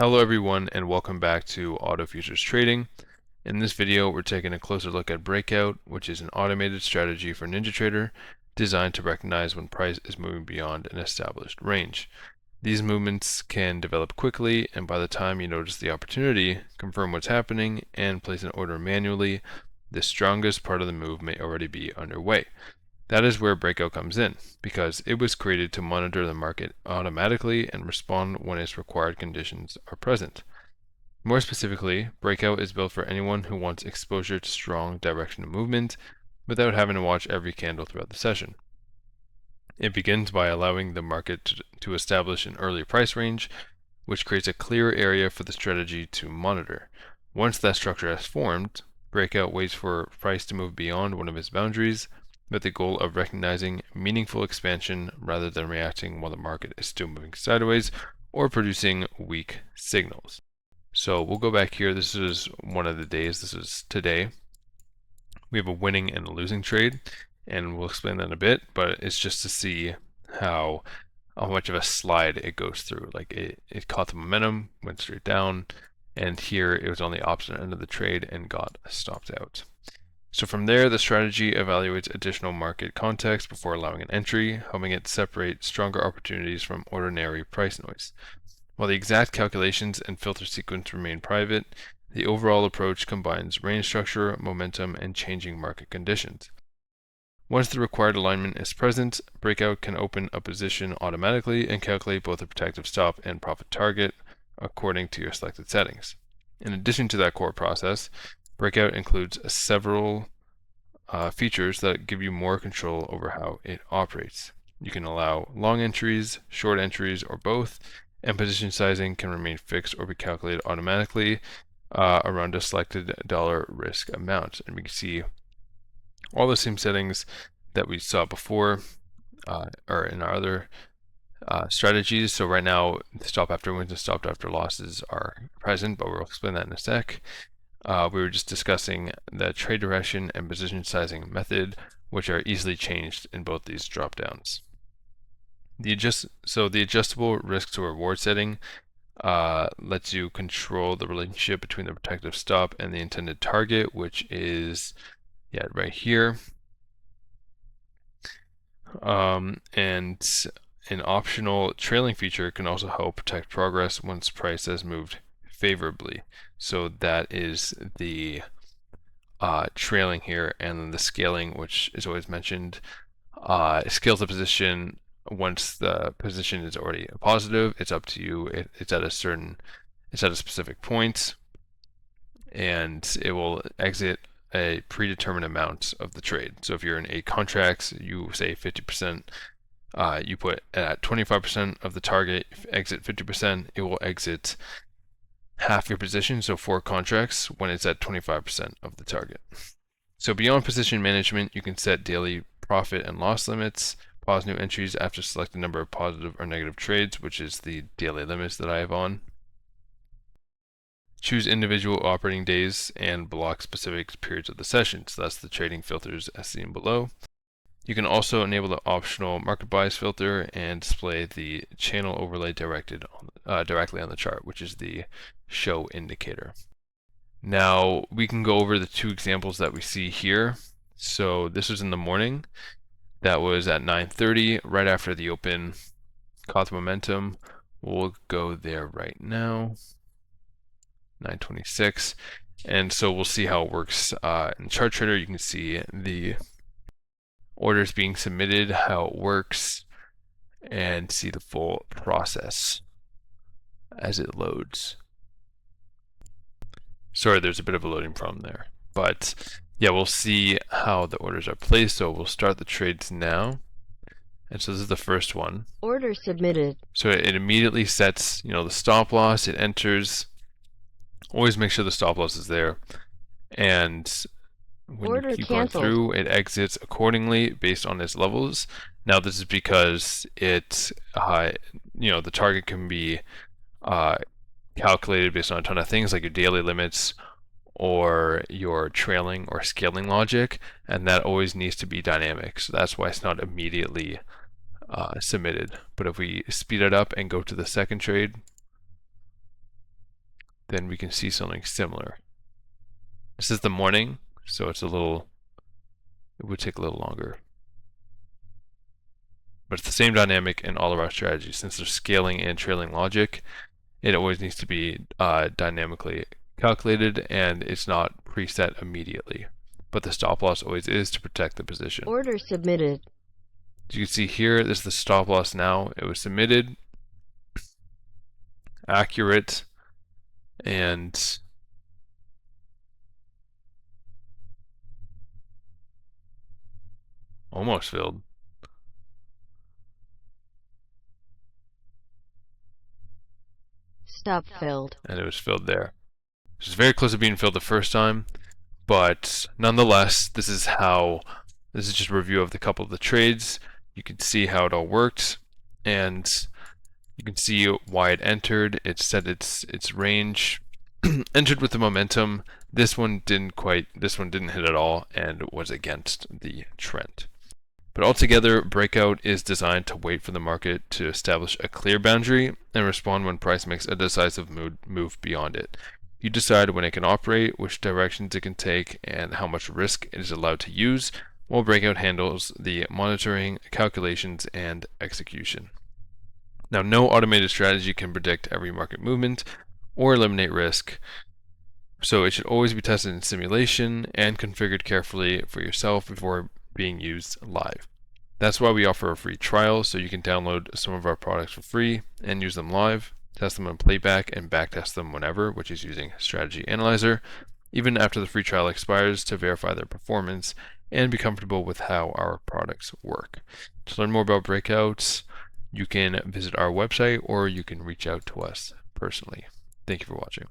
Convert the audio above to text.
Hello everyone and welcome back to Auto Futures Trading. In this video we're taking a closer look at Breakout, which is an automated strategy for NinjaTrader designed to recognize when price is moving beyond an established range. These movements can develop quickly, and by the time you notice the opportunity, confirm what's happening and place an order manually. The strongest part of the move may already be underway. That is where Breakout comes in, because it was created to monitor the market automatically and respond when its required conditions are present. More specifically, Breakout is built for anyone who wants exposure to strong directional movement without having to watch every candle throughout the session. It begins by allowing the market to establish an early price range, which creates a clear area for the strategy to monitor. Once that structure has formed, Breakout waits for price to move beyond one of its boundaries, with the goal of recognizing meaningful expansion rather than reacting while the market is still moving sideways or producing weak signals. So we'll go back here. This is one of the days. This is today. We have a winning and a losing trade, and we'll explain that in a bit, but it's just to see how much of a slide it goes through. Like it caught the momentum, went straight down, and here it was on the opposite end of the trade and got stopped out. So from there, the strategy evaluates additional market context before allowing an entry, helping it separate stronger opportunities from ordinary price noise. While the exact calculations and filter sequence remain private, the overall approach combines range structure, momentum, and changing market conditions. Once the required alignment is present, Breakout can open a position automatically and calculate both the protective stop and profit target according to your selected settings. In addition to that core process, Breakout includes several features that give you more control over how it operates. You can allow long entries, short entries, or both, and position sizing can remain fixed or be calculated automatically around a selected dollar risk amount. And we can see all the same settings that we saw before or in our other strategies. So right now, stop after wins and stop after losses are present, but we'll explain that in a sec. We were just discussing the trade direction and position sizing method, which are easily changed in both these drop downs. The adjustable risk to reward setting lets you control the relationship between the protective stop and the intended target, which is right here. And an optional trailing feature can also help protect progress once price has moved favorably. So that is the trailing here, and then the scaling, which is always mentioned, scales the position once the position is already positive. It's up to you. It's at a specific point, and it will exit a predetermined amount of the trade. So if you're in 8 contracts, you say 50%. You put at 25% of the target, exit 50%, it will exit half your position, so 4 contracts, when it's at 25% of the target. So beyond position management, you can set daily profit and loss limits, pause new entries after select a number of positive or negative trades, which is the daily limits that I have on. Choose individual operating days and block specific periods of the session. So that's the trading filters as seen below. You can also enable the optional market bias filter and display the channel overlay directly on the chart, which is the show indicator. Now we can go over the 2 examples that we see here. So this was in the morning. That was at 9:30, right after the open, caught the momentum. We'll go there right now, 9:26. And so we'll see how it works in Chart Trader. You can see the orders being submitted, how it works, and see the full process as it loads. Sorry, there's a bit of a loading problem there, but yeah, we'll see how the orders are placed. So we'll start the trades now. And so this is the first one. Order submitted. So it immediately sets, the stop loss. It enters. Always make sure the stop loss is there. And when Order you keep canceled. going through, it exits accordingly based on its levels. Now this is because the target can be calculated based on a ton of things like your daily limits or your trailing or scaling logic, and that always needs to be dynamic. So that's why it's not immediately submitted. But if we speed it up and go to the second trade, then we can see something similar. This is the morning, so it would take a little longer. But it's the same dynamic in all of our strategies. Since there's scaling and trailing logic, it always needs to be dynamically calculated, and it's not preset immediately. But the stop loss always is to protect the position. Order submitted. As you can see here, this is the stop loss now. It was submitted, accurate, and almost filled. Stop filled. And it was filled there. It was very close to being filled the first time, but nonetheless, this is just a review of the couple of the trades. You can see how it all worked, and you can see why it entered. It set its range, entered with the momentum. This one didn't hit at all, and was against the trend. But altogether, Breakout is designed to wait for the market to establish a clear boundary and respond when price makes a decisive move beyond it. You decide when it can operate, which directions it can take, and how much risk it is allowed to use, while Breakout handles the monitoring, calculations, and execution. Now, no automated strategy can predict every market movement or eliminate risk, so it should always be tested in simulation and configured carefully for yourself before being used live. That's why we offer a free trial, so you can download some of our products for free and use them live, test them on playback, and backtest them whenever, which is using Strategy Analyzer, even after the free trial expires, to verify their performance and be comfortable with how our products work. To learn more about Breakouts, you can visit our website or you can reach out to us personally. Thank you for watching.